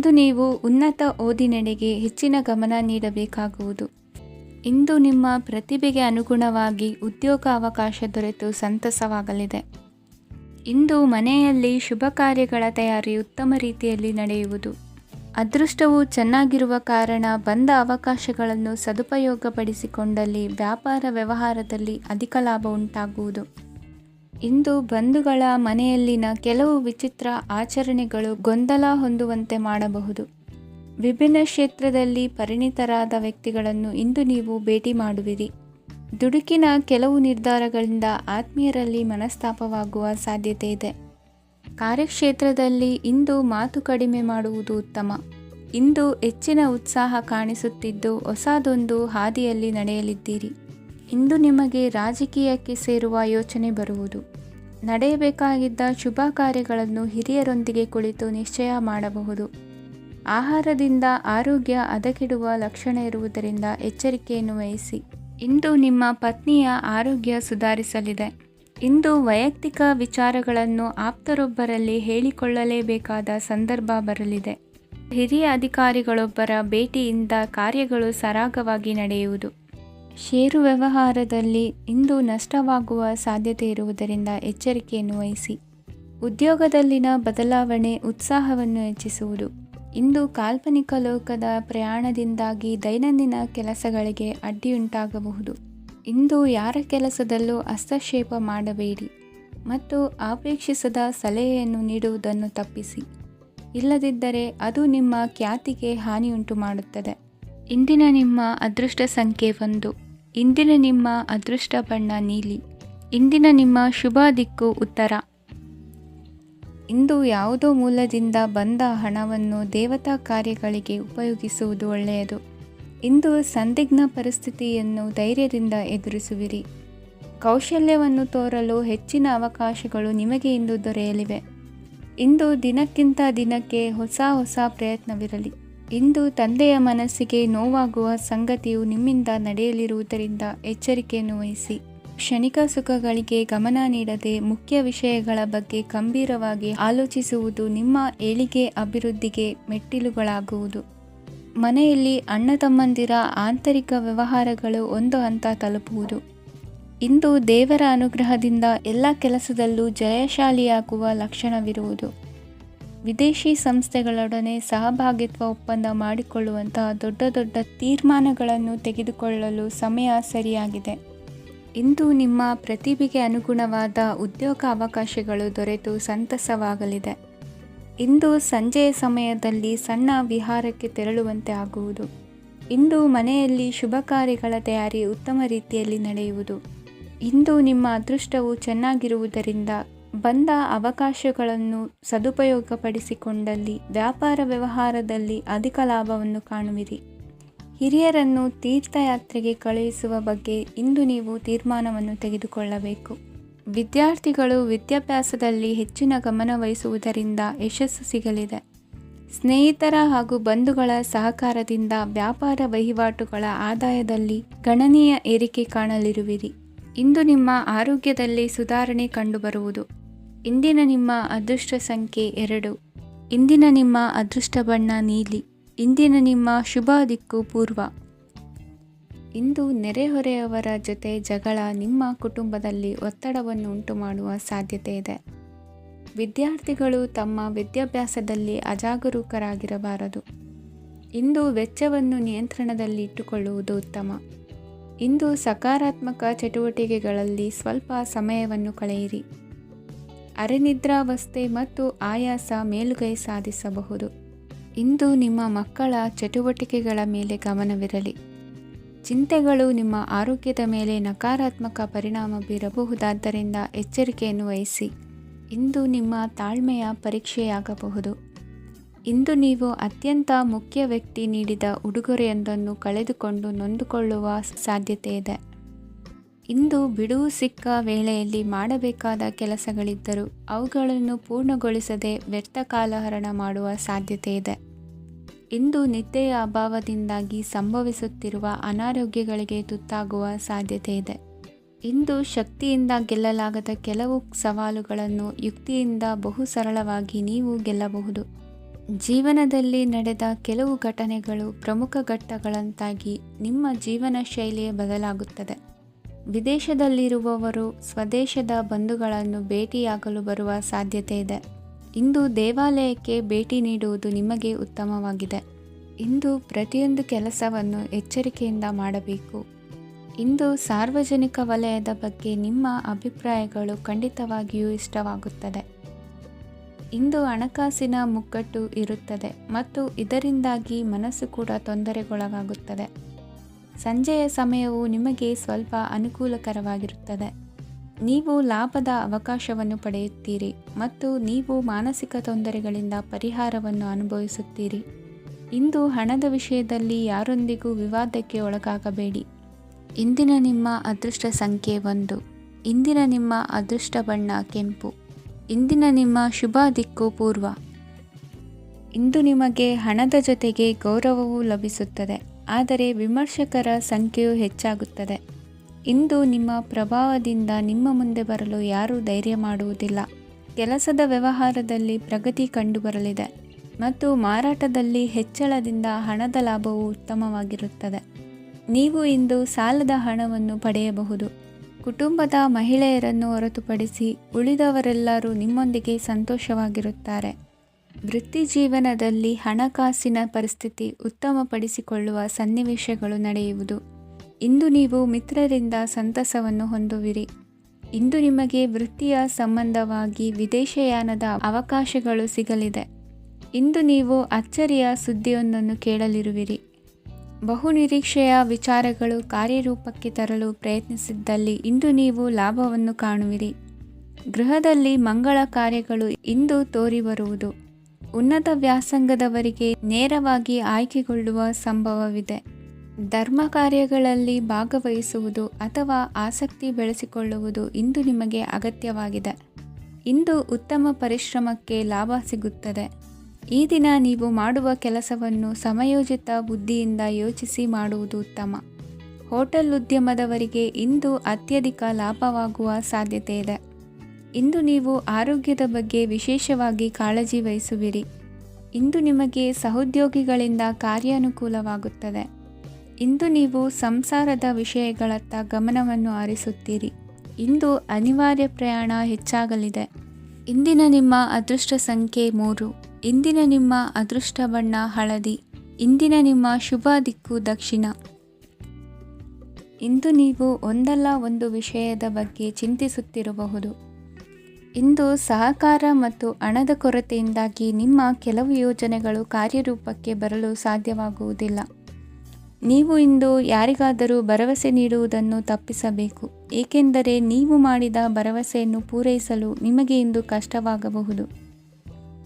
ಇಂದು ನೀವು ಉನ್ನತ ಓದಿನೆಡೆಗೆ ಹೆಚ್ಚಿನ ಗಮನ ನೀಡಬೇಕಾಗುವುದು. ಇಂದು ನಿಮ್ಮ ಪ್ರತಿಭೆಗೆ ಅನುಗುಣವಾಗಿ ಉದ್ಯೋಗ ಅವಕಾಶ ದೊರೆತು ಸಂತಸವಾಗಲಿದೆ. ಇಂದು ಮನೆಯಲ್ಲಿ ಶುಭ ಕಾರ್ಯಗಳ ತಯಾರಿ ಉತ್ತಮ ರೀತಿಯಲ್ಲಿ ನಡೆಯುವುದು. ಅದೃಷ್ಟವು ಚೆನ್ನಾಗಿರುವ ಕಾರಣ ಬಂದ ಅವಕಾಶಗಳನ್ನು ಸದುಪಯೋಗಪಡಿಸಿಕೊಂಡಲ್ಲಿ ವ್ಯಾಪಾರ ವ್ಯವಹಾರದಲ್ಲಿ ಅಧಿಕ ಲಾಭ ಉಂಟಾಗುವುದು. ಇಂದು ಬಂಧುಗಳ ಮನೆಯಲ್ಲಿನ ಕೆಲವು ವಿಚಿತ್ರ ಆಚರಣೆಗಳು ಗೊಂದಲ ಹೊಂದುವಂತೆ ಮಾಡಬಹುದು. ವಿಭಿನ್ನ ಕ್ಷೇತ್ರದಲ್ಲಿ ಪರಿಣಿತರಾದ ವ್ಯಕ್ತಿಗಳನ್ನು ಇಂದು ನೀವು ಭೇಟಿ ಮಾಡುವಿರಿ. ದುಡುಕಿನ ಕೆಲವು ನಿರ್ಧಾರಗಳಿಂದ ಆತ್ಮೀಯರಲ್ಲಿ ಮನಸ್ತಾಪವಾಗುವ ಸಾಧ್ಯತೆ ಇದೆ. ಕಾರ್ಯಕ್ಷೇತ್ರದಲ್ಲಿ ಇಂದು ಮಾತು ಕಡಿಮೆ ಮಾಡುವುದು ಉತ್ತಮ. ಇಂದು ಹೆಚ್ಚಿನ ಉತ್ಸಾಹ ಕಾಣಿಸುತ್ತಿದ್ದು ಹೊಸದೊಂದು ಹಾದಿಯಲ್ಲಿ ನಡೆಯಲಿದ್ದೀರಿ. ಇಂದು ನಿಮಗೆ ರಾಜಕೀಯಕ್ಕೆ ಸೇರುವ ಯೋಚನೆ ಬರುವುದು. ನಡೆಯಬೇಕಾಗಿದ್ದ ಶುಭ ಕಾರ್ಯಗಳನ್ನು ಹಿರಿಯರೊಂದಿಗೆ ಕುಳಿತು ನಿಶ್ಚಯ ಮಾಡಬಹುದು. ಆಹಾರದಿಂದ ಆರೋಗ್ಯ ಹದಗೆಡುವ ಲಕ್ಷಣ ಇರುವುದರಿಂದ ಎಚ್ಚರಿಕೆಯನ್ನು ವಹಿಸಿ. ಇಂದು ನಿಮ್ಮ ಪತ್ನಿಯ ಆರೋಗ್ಯ ಸುಧಾರಿಸಲಿದೆ. ಇಂದು ವೈಯಕ್ತಿಕ ವಿಚಾರಗಳನ್ನು ಆಪ್ತರೊಬ್ಬರಲ್ಲಿ ಹೇಳಿಕೊಳ್ಳಲೇಬೇಕಾದ ಸಂದರ್ಭ ಬರಲಿದೆ. ಹಿರಿಯ ಅಧಿಕಾರಿಗಳೊಬ್ಬರ ಭೇಟಿಯಿಂದ ಕಾರ್ಯಗಳು ಸರಾಗವಾಗಿ ನಡೆಯುವುದು. ಷೇರು ವ್ಯವಹಾರದಲ್ಲಿ ಇಂದು ನಷ್ಟವಾಗುವ ಸಾಧ್ಯತೆ ಇರುವುದರಿಂದ ಎಚ್ಚರಿಕೆಯನ್ನು ವಹಿಸಿ. ಉದ್ಯೋಗದಲ್ಲಿನ ಬದಲಾವಣೆ ಉತ್ಸಾಹವನ್ನು ಹೆಚ್ಚಿಸುವುದು. ಇಂದು ಕಾಲ್ಪನಿಕ ಲೋಕದ ಪ್ರಯಾಣದಿಂದಾಗಿ ದೈನಂದಿನ ಕೆಲಸಗಳಿಗೆ ಅಡ್ಡಿಯುಂಟಾಗಬಹುದು. ಇಂದು ಯಾರ ಕೆಲಸದಲ್ಲೂ ಹಸ್ತಕ್ಷೇಪ ಮಾಡಬೇಡಿ ಮತ್ತು ಅಪೇಕ್ಷಿಸದ ಸಲಹೆಯನ್ನು ನೀಡುವುದನ್ನು ತಪ್ಪಿಸಿ. ಇಲ್ಲದಿದ್ದರೆ ಅದು ನಿಮ್ಮ ಖ್ಯಾತಿಗೆ ಹಾನಿಯುಂಟು ಮಾಡುತ್ತದೆ. ಇಂದಿನ ನಿಮ್ಮ ಅದೃಷ್ಟ ಸಂಖ್ಯೆ 1. ಇಂದಿನ ನಿಮ್ಮ ಅದೃಷ್ಟ ಬಣ್ಣ ನೀಲಿ. ಇಂದಿನ ನಿಮ್ಮ ಶುಭ ದಿಕ್ಕು ಉತ್ತರ. ಇಂದು ಯಾವುದೋ ಮೂಲದಿಂದ ಬಂದ ಹಣವನ್ನು ದೇವತಾ ಕಾರ್ಯಗಳಿಗೆ ಉಪಯೋಗಿಸುವುದು ಒಳ್ಳೆಯದು. ಇಂದು ಸಂದಿಗ್ಧ ಪರಿಸ್ಥಿತಿಯನ್ನು ಧೈರ್ಯದಿಂದ ಎದುರಿಸುವಿರಿ. ಕೌಶಲ್ಯವನ್ನು ತೋರಲು ಹೆಚ್ಚಿನ ಅವಕಾಶಗಳು ನಿಮಗೆ ಇಂದು ದೊರೆಯಲಿವೆ. ಇಂದು ದಿನಕ್ಕಿಂತ ದಿನಕ್ಕೆ ಹೊಸ ಪ್ರಯತ್ನವಿರಲಿ. ಇಂದು ತಂದೆಯ ಮನಸ್ಸಿಗೆ ನೋವಾಗುವ ಸಂಗತಿಯು ನಿಮ್ಮಿಂದ ನಡೆಯಲಿರುವುದರಿಂದ ಎಚ್ಚರಿಕೆಯನ್ನು ವಹಿಸಿ. ಕ್ಷಣಿಕ ಸುಖಗಳಿಗೆ ಗಮನ ನೀಡದೆ ಮುಖ್ಯ ವಿಷಯಗಳ ಬಗ್ಗೆ ಗಂಭೀರವಾಗಿ ಆಲೋಚಿಸುವುದು ನಿಮ್ಮ ಏಳಿಗೆ ಅಭಿವೃದ್ಧಿಗೆ ಮೆಟ್ಟಿಲುಗಳಾಗುವುದು. ಮನೆಯಲ್ಲಿ ಅಣ್ಣ ತಮ್ಮಂದಿರ ಆಂತರಿಕ ವ್ಯವಹಾರಗಳು ಒಂದು ಹಂತ ತಲುಪುವುದು. ಇಂದು ದೇವರ ಅನುಗ್ರಹದಿಂದ ಎಲ್ಲ ಕೆಲಸದಲ್ಲೂ ಜಯಶಾಲಿಯಾಗುವ ಲಕ್ಷಣವಿರುವುದು. ವಿದೇಶಿ ಸಂಸ್ಥೆಗಳೊಡನೆ ಸಹಭಾಗಿತ್ವ ಒಪ್ಪಂದ ಮಾಡಿಕೊಳ್ಳುವಂತಹ ದೊಡ್ಡ ತೀರ್ಮಾನಗಳನ್ನು ತೆಗೆದುಕೊಳ್ಳಲು ಸಮಯ ಸರಿಯಾಗಿದೆ. ಇಂದು ನಿಮ್ಮ ಪ್ರತಿಭೆಗೆ ಅನುಗುಣವಾದ ಉದ್ಯೋಗ ಅವಕಾಶಗಳು ದೊರೆತು ಸಂತಸವಾಗಲಿದೆ. ಇಂದು ಸಂಜೆಯ ಸಮಯದಲ್ಲಿ ಸಣ್ಣ ವಿಹಾರಕ್ಕೆ ತೆರಳುವಂತೆ ಆಗುವುದು. ಇಂದು ಮನೆಯಲ್ಲಿ ಶುಭ ಕಾರ್ಯಗಳ ತಯಾರಿ ಉತ್ತಮ ರೀತಿಯಲ್ಲಿ ನಡೆಯುವುದು. ಇಂದು ನಿಮ್ಮ ಅದೃಷ್ಟವು ಚೆನ್ನಾಗಿರುವುದರಿಂದ ಬಂದ ಅವಕಾಶಗಳನ್ನು ಸದುಪಯೋಗಪಡಿಸಿಕೊಂಡಲ್ಲಿ ವ್ಯಾಪಾರ ವ್ಯವಹಾರದಲ್ಲಿ ಅಧಿಕ ಲಾಭವನ್ನು ಕಾಣುವಿರಿ. ಹಿರಿಯರನ್ನು ತೀರ್ಥಯಾತ್ರೆಗೆ ಕಳುಹಿಸುವ ಬಗ್ಗೆ ಇಂದು ನೀವು ತೀರ್ಮಾನವನ್ನು ತೆಗೆದುಕೊಳ್ಳಬೇಕು. ವಿದ್ಯಾರ್ಥಿಗಳು ವಿದ್ಯಾಭ್ಯಾಸದಲ್ಲಿ ಹೆಚ್ಚಿನ ಗಮನ ವಹಿಸುವುದರಿಂದ ಯಶಸ್ಸು ಸಿಗಲಿದೆ. ಸ್ನೇಹಿತರ ಹಾಗೂ ಬಂಧುಗಳ ಸಹಕಾರದಿಂದ ವ್ಯಾಪಾರ ವಹಿವಾಟುಗಳ ಆದಾಯದಲ್ಲಿ ಗಣನೀಯ ಏರಿಕೆ ಕಾಣಲಿರುವಿರಿ. ಇಂದು ನಿಮ್ಮ ಆರೋಗ್ಯದಲ್ಲಿ ಸುಧಾರಣೆ ಕಂಡುಬರುವುದು. ಇಂದಿನ ನಿಮ್ಮ ಅದೃಷ್ಟ ಸಂಖ್ಯೆ 2. ಇಂದಿನ ನಿಮ್ಮ ಅದೃಷ್ಟ ಬಣ್ಣ ನೀಲಿ. ಇಂದಿನ ನಿಮ್ಮ ಶುಭ ದಿಕ್ಕು ಪೂರ್ವ. ಇಂದು ನೆರೆಹೊರೆಯವರ ಜೊತೆ ಜಗಳ ನಿಮ್ಮ ಕುಟುಂಬದಲ್ಲಿ ಒತ್ತಡವನ್ನು ಉಂಟುಮಾಡುವ ಸಾಧ್ಯತೆ ಇದೆ. ವಿದ್ಯಾರ್ಥಿಗಳು ತಮ್ಮ ವಿದ್ಯಾಭ್ಯಾಸದಲ್ಲಿ ಅಜಾಗರೂಕರಾಗಿರಬಾರದು. ಇಂದು ವೆಚ್ಚವನ್ನು ನಿಯಂತ್ರಣದಲ್ಲಿ ಇಟ್ಟುಕೊಳ್ಳುವುದು ಉತ್ತಮ. ಇಂದು ಸಕಾರಾತ್ಮಕ ಚಟುವಟಿಕೆಗಳಲ್ಲಿ ಸ್ವಲ್ಪ ಸಮಯವನ್ನು ಕಳೆಯಿರಿ. ಅರೆನಿದ್ರಾವಸ್ಥೆ ಮತ್ತು ಆಯಾಸ ಮೇಲುಗೈ ಸಾಧಿಸಬಹುದು. ಇಂದು ನಿಮ್ಮ ಮಕ್ಕಳ ಚಟುವಟಿಕೆಗಳ ಮೇಲೆ ಗಮನವಿರಲಿ. ಚಿಂತೆಗಳು ನಿಮ್ಮ ಆರೋಗ್ಯದ ಮೇಲೆ ನಕಾರಾತ್ಮಕ ಪರಿಣಾಮ ಬೀರಬಹುದಾದ್ದರಿಂದ ಎಚ್ಚರಿಕೆಯನ್ನು ವಹಿಸಿ. ಇಂದು ನಿಮ್ಮ ತಾಳ್ಮೆಯ ಪರೀಕ್ಷೆಯಾಗಬಹುದು. ಇಂದು ನೀವು ಅತ್ಯಂತ ಮುಖ್ಯ ವ್ಯಕ್ತಿ ನೀಡಿದ ಉಡುಗೊರೆಯೊಂದನ್ನು ಕಳೆದುಕೊಂಡು ನೊಂದುಕೊಳ್ಳುವ ಸಾಧ್ಯತೆ ಇದೆ. ಇಂದು ಬಿಡುವು ಸಿಕ್ಕ ವೇಳೆಯಲ್ಲಿ ಮಾಡಬೇಕಾದ ಕೆಲಸಗಳಿದ್ದರೂ ಅವುಗಳನ್ನು ಪೂರ್ಣಗೊಳಿಸದೆ ವ್ಯರ್ಥ ಕಾಲಹರಣ ಮಾಡುವ ಸಾಧ್ಯತೆ ಇದೆ. ಇಂದು ನಿದ್ದೆಯ ಅಭಾವದಿಂದಾಗಿ ಸಂಭವಿಸುತ್ತಿರುವ ಅನಾರೋಗ್ಯಗಳಿಗೆ ತುತ್ತಾಗುವ ಸಾಧ್ಯತೆ ಇದೆ. ಇಂದು ಶಕ್ತಿಯಿಂದ ಗೆಲ್ಲಲಾಗದ ಕೆಲವು ಸವಾಲುಗಳನ್ನು ಯುಕ್ತಿಯಿಂದ ಬಹು ಸರಳವಾಗಿ ನೀವು ಗೆಲ್ಲಬಹುದು. ಜೀವನದಲ್ಲಿ ನಡೆದ ಕೆಲವು ಘಟನೆಗಳು ಪ್ರಮುಖ ಘಟ್ಟಗಳಂತಾಗಿ ನಿಮ್ಮ ಜೀವನ ಶೈಲಿಯೇ ಬದಲಾಗುತ್ತದೆ. ವಿದೇಶದಲ್ಲಿರುವವರು ಸ್ವದೇಶದ ಬಂಧುಗಳನ್ನು ಭೇಟಿಯಾಗಲು ಬರುವ ಸಾಧ್ಯತೆ ಇದೆ. ಇಂದು ದೇವಾಲಯಕ್ಕೆ ಭೇಟಿ ನೀಡುವುದು ನಿಮಗೆ ಉತ್ತಮವಾಗಿದೆ. ಇಂದು ಪ್ರತಿಯೊಂದು ಕೆಲಸವನ್ನು ಎಚ್ಚರಿಕೆಯಿಂದ ಮಾಡಬೇಕು. ಇಂದು ಸಾರ್ವಜನಿಕ ವಲಯದ ಬಗ್ಗೆ ನಿಮ್ಮ ಅಭಿಪ್ರಾಯಗಳು ಖಂಡಿತವಾಗಿಯೂ ಇಷ್ಟವಾಗುತ್ತದೆ. ಇಂದು ಹಣಕಾಸಿನ ಮುಗ್ಗಟ್ಟು ಇರುತ್ತದೆ ಮತ್ತು ಇದರಿಂದಾಗಿ ಮನಸ್ಸು ಕೂಡ ತೊಂದರೆಗೊಳಗಾಗುತ್ತದೆ. ಸಂಜೆಯ ಸಮಯವು ನಿಮಗೆ ಸ್ವಲ್ಪ ಅನುಕೂಲಕರವಾಗಿರುತ್ತದೆ. ನೀವು ಲಾಭದ ಅವಕಾಶವನ್ನು ಪಡೆಯುತ್ತೀರಿ ಮತ್ತು ನೀವು ಮಾನಸಿಕ ತೊಂದರೆಗಳಿಂದ ಪರಿಹಾರವನ್ನು ಅನುಭವಿಸುತ್ತೀರಿ. ಇಂದು ಹಣದ ವಿಷಯದಲ್ಲಿ ಯಾರೊಂದಿಗೂ ವಿವಾದಕ್ಕೆ ಒಳಗಾಗಬೇಡಿ. ಇಂದಿನ ನಿಮ್ಮ ಅದೃಷ್ಟ ಸಂಖ್ಯೆ 1. ಇಂದಿನ ನಿಮ್ಮ ಅದೃಷ್ಟ ಬಣ್ಣ ಕೆಂಪು. ಇಂದಿನ ನಿಮ್ಮ ಶುಭ ದಿಕ್ಕು ಪೂರ್ವ. ಇಂದು ನಿಮಗೆ ಹಣದ ಜೊತೆಗೆ ಗೌರವವೂ ಲಭಿಸುತ್ತದೆ, ಆದರೆ ವಿಮರ್ಶಕರ ಸಂಖ್ಯೆಯೂ ಹೆಚ್ಚಾಗುತ್ತದೆ. ಇಂದು ನಿಮ್ಮ ಪ್ರಭಾವದಿಂದ ನಿಮ್ಮ ಮುಂದೆ ಬರಲು ಯಾರೂ ಧೈರ್ಯ ಮಾಡುವುದಿಲ್ಲ. ಕೆಲಸದ ವ್ಯವಹಾರದಲ್ಲಿ ಪ್ರಗತಿ ಕಂಡುಬರಲಿದೆ ಮತ್ತು ಮಾರಾಟದಲ್ಲಿ ಹೆಚ್ಚಳದಿಂದ ಹಣದ ಲಾಭವು ಉತ್ತಮವಾಗಿರುತ್ತದೆ. ನೀವು ಇಂದು ಸಾಲದ ಹಣವನ್ನು ಪಡೆಯಬಹುದು. ಕುಟುಂಬದ ಮಹಿಳೆಯರನ್ನು ಹೊರತುಪಡಿಸಿ ಉಳಿದವರೆಲ್ಲರೂ ನಿಮ್ಮೊಂದಿಗೆ ಸಂತೋಷವಾಗಿರುತ್ತಾರೆ. ವೃತ್ತಿ ಜೀವನದಲ್ಲಿ ಹಣಕಾಸಿನ ಪರಿಸ್ಥಿತಿ ಉತ್ತಮಪಡಿಸಿಕೊಳ್ಳುವ ಸನ್ನಿವೇಶಗಳು ನಡೆಯುವುದು. ಇಂದು ನೀವು ಮಿತ್ರರಿಂದ ಸಂತಸವನ್ನು ಹೊಂದುವಿರಿ. ಇಂದು ನಿಮಗೆ ವೃತ್ತಿಯ ಸಂಬಂಧವಾಗಿ ವಿದೇಶಯಾನದ ಅವಕಾಶಗಳು ಸಿಗಲಿದೆ. ಇಂದು ನೀವು ಅಚ್ಚರಿಯ ಸುದ್ದಿಯೊಂದನ್ನು ಕೇಳಲಿರುವಿರಿ. ಬಹುನಿರೀಕ್ಷೆಯ ವಿಚಾರಗಳು ಕಾರ್ಯರೂಪಕ್ಕೆ ತರಲು ಪ್ರಯತ್ನಿಸಿದ್ದಲ್ಲಿ ಇಂದು ನೀವು ಲಾಭವನ್ನು ಕಾಣುವಿರಿ. ಗೃಹದಲ್ಲಿ ಮಂಗಳ ಕಾರ್ಯಗಳು ಇಂದು ತೋರಿಬರುವುದು. ಉನ್ನತ ವ್ಯಾಸಂಗದವರಿಗೆ ನೇರವಾಗಿ ಆಯ್ಕೆಗೊಳ್ಳುವ ಸಂಭವವಿದೆ. ಧರ್ಮ ಕಾರ್ಯಗಳಲ್ಲಿ ಭಾಗವಹಿಸುವುದು ಅಥವಾ ಆಸಕ್ತಿ ಬೆಳೆಸಿಕೊಳ್ಳುವುದು ಇಂದು ನಿಮಗೆ ಅಗತ್ಯವಾಗಿದೆ. ಇಂದು ಉತ್ತಮ ಪರಿಶ್ರಮಕ್ಕೆ ಲಾಭ ಸಿಗುತ್ತದೆ. ಈ ದಿನ ನೀವು ಮಾಡುವ ಕೆಲಸವನ್ನು ಸಮಯೋಚಿತ ಬುದ್ಧಿಯಿಂದ ಯೋಚಿಸಿ ಮಾಡುವುದು ಉತ್ತಮ. ಹೋಟೆಲ್ ಉದ್ಯಮದವರಿಗೆ ಇಂದು ಅತ್ಯಧಿಕ ಲಾಭವಾಗುವ ಸಾಧ್ಯತೆ ಇದೆ. ಇಂದು ನೀವು ಆರೋಗ್ಯದ ಬಗ್ಗೆ ವಿಶೇಷವಾಗಿ ಕಾಳಜಿ ವಹಿಸುವಿರಿ. ಇಂದು ನಿಮಗೆ ಸಹೋದ್ಯೋಗಿಗಳಿಂದ ಕಾರ್ಯಾನುಕೂಲವಾಗುತ್ತದೆ. ಇಂದು ನೀವು ಸಂಸಾರದ ವಿಷಯಗಳತ್ತ ಗಮನವನ್ನು ಹರಿಸುತ್ತೀರಿ. ಇಂದು ಅನಿವಾರ್ಯ ಪ್ರಯಾಣ ಹೆಚ್ಚಾಗಲಿದೆ. ಇಂದಿನ ನಿಮ್ಮ ಅದೃಷ್ಟ ಸಂಖ್ಯೆ 3. ಇಂದಿನ ನಿಮ್ಮ ಅದೃಷ್ಟ ಬಣ್ಣ ಹಳದಿ. ಇಂದಿನ ನಿಮ್ಮ ಶುಭ ದಿಕ್ಕು ದಕ್ಷಿಣ. ಇಂದು ನೀವು ಒಂದಲ್ಲ ಒಂದು ವಿಷಯದ ಬಗ್ಗೆ ಚಿಂತಿಸುತ್ತಿರಬಹುದು. ಇಂದು ಸಹಕಾರ ಮತ್ತು ಹಣದ ಕೊರತೆಯಿಂದಾಗಿ ನಿಮ್ಮ ಕೆಲವು ಯೋಜನೆಗಳು ಕಾರ್ಯರೂಪಕ್ಕೆ ಬರಲು ಸಾಧ್ಯವಾಗುವುದಿಲ್ಲ. ನೀವು ಇಂದು ಯಾರಿಗಾದರೂ ಭರವಸೆ ನೀಡುವುದನ್ನು ತಪ್ಪಿಸಬೇಕು, ಏಕೆಂದರೆ ನೀವು ಮಾಡಿದ ಭರವಸೆಯನ್ನು ಪೂರೈಸಲು ನಿಮಗೆ ಇಂದು ಕಷ್ಟವಾಗಬಹುದು.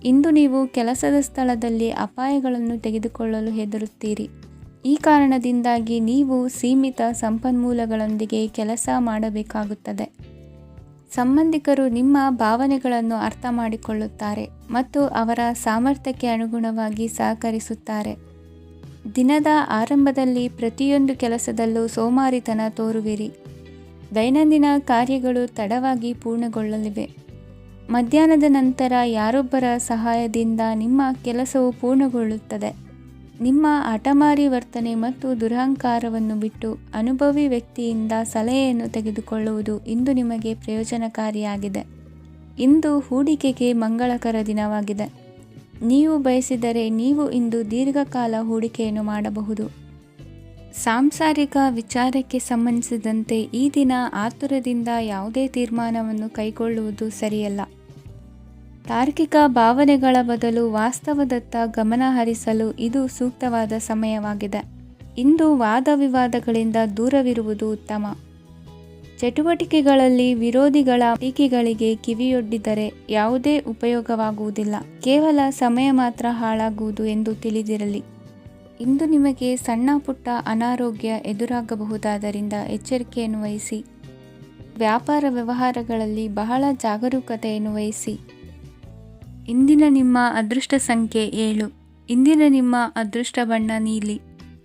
ಇಂದು ನೀವು ಕೆಲಸದ ಸ್ಥಳದಲ್ಲಿ ಅಪಾಯಗಳನ್ನು ತೆಗೆದುಕೊಳ್ಳಲು ಹೆದರುತ್ತೀರಿ. ಈ ಕಾರಣದಿಂದಾಗಿ ನೀವು ಸೀಮಿತ ಸಂಪನ್ಮೂಲಗಳೊಂದಿಗೆ ಕೆಲಸ ಮಾಡಬೇಕಾಗುತ್ತದೆ. ಸಂಬಂಧಿಕರು ನಿಮ್ಮ ಭಾವನೆಗಳನ್ನು ಅರ್ಥ ಮಾಡಿಕೊಳ್ಳುತ್ತಾರೆ ಮತ್ತು ಅವರ ಸಾಮರ್ಥ್ಯಕ್ಕೆ ಅನುಗುಣವಾಗಿ ಸಹಕರಿಸುತ್ತಾರೆ. ದಿನದ ಆರಂಭದಲ್ಲಿ ಪ್ರತಿಯೊಂದು ಕೆಲಸದಲ್ಲೂ ಸೋಮಾರಿತನ ತೋರುವಿರಿ. ದೈನಂದಿನ ಕಾರ್ಯಗಳು ತಡವಾಗಿ ಪೂರ್ಣಗೊಳ್ಳಲಿವೆ. ಮಧ್ಯಾಹ್ನದ ನಂತರ ಯಾರೊಬ್ಬರ ಸಹಾಯದಿಂದ ನಿಮ್ಮ ಕೆಲಸವು ಪೂರ್ಣಗೊಳ್ಳುತ್ತದೆ. ನಿಮ್ಮ ಹಠಮಾರಿ ವರ್ತನೆ ಮತ್ತು ದುರಹಂಕಾರವನ್ನು ಬಿಟ್ಟು ಅನುಭವಿ ವ್ಯಕ್ತಿಯಿಂದ ಸಲಹೆಯನ್ನು ತೆಗೆದುಕೊಳ್ಳುವುದು ಇಂದು ನಿಮಗೆ ಪ್ರಯೋಜನಕಾರಿಯಾಗಿದೆ. ಇಂದು ಹೂಡಿಕೆಗೆ ಮಂಗಳಕರ ದಿನವಾಗಿದೆ. ನೀವು ಬಯಸಿದರೆ ನೀವು ಇಂದು ದೀರ್ಘಕಾಲ ಹೂಡಿಕೆಯನ್ನು ಮಾಡಬಹುದು. ಸಾಂಸಾರಿಕ ವಿಚಾರಕ್ಕೆ ಸಂಬಂಧಿಸಿದಂತೆ ಈ ದಿನ ಆತುರದಿಂದ ಯಾವುದೇ ತೀರ್ಮಾನವನ್ನು ಕೈಗೊಳ್ಳುವುದು ಸರಿಯಲ್ಲ. ತಾರ್ಕಿಕ ಭಾವನೆಗಳ ಬದಲು ವಾಸ್ತವದತ್ತ ಗಮನ ಹರಿಸಲು ಇದು ಸೂಕ್ತವಾದ ಸಮಯವಾಗಿದೆ. ಇಂದು ವಾದ ವಿವಾದಗಳಿಂದ ದೂರವಿರುವುದು ಉತ್ತಮ. ಚಟುವಟಿಕೆಗಳಲ್ಲಿ ವಿರೋಧಿಗಳ ಟೀಕೆಗಳಿಗೆ ಕಿವಿಯೊಡ್ಡಿದರೆ ಯಾವುದೇ ಉಪಯೋಗವಾಗುವುದಿಲ್ಲ, ಕೇವಲ ಸಮಯ ಮಾತ್ರ ಹಾಳಾಗುವುದು ಎಂದು ತಿಳಿದಿರಲಿ. ಇಂದು ನಿಮಗೆ ಸಣ್ಣ ಪುಟ್ಟ ಅನಾರೋಗ್ಯ ಎದುರಾಗಬಹುದಾದ್ದರಿಂದ ಎಚ್ಚರಿಕೆಯನ್ನು ವಹಿಸಿ. ವ್ಯಾಪಾರ ವ್ಯವಹಾರಗಳಲ್ಲಿ ಬಹಳ ಜಾಗರೂಕತೆಯನ್ನು ವಹಿಸಿ. ಇಂದಿನ ನಿಮ್ಮ ಅದೃಷ್ಟ ಸಂಖ್ಯೆ 7. ಇಂದಿನ ನಿಮ್ಮ ಅದೃಷ್ಟ ಬಣ್ಣ ನೀಲಿ.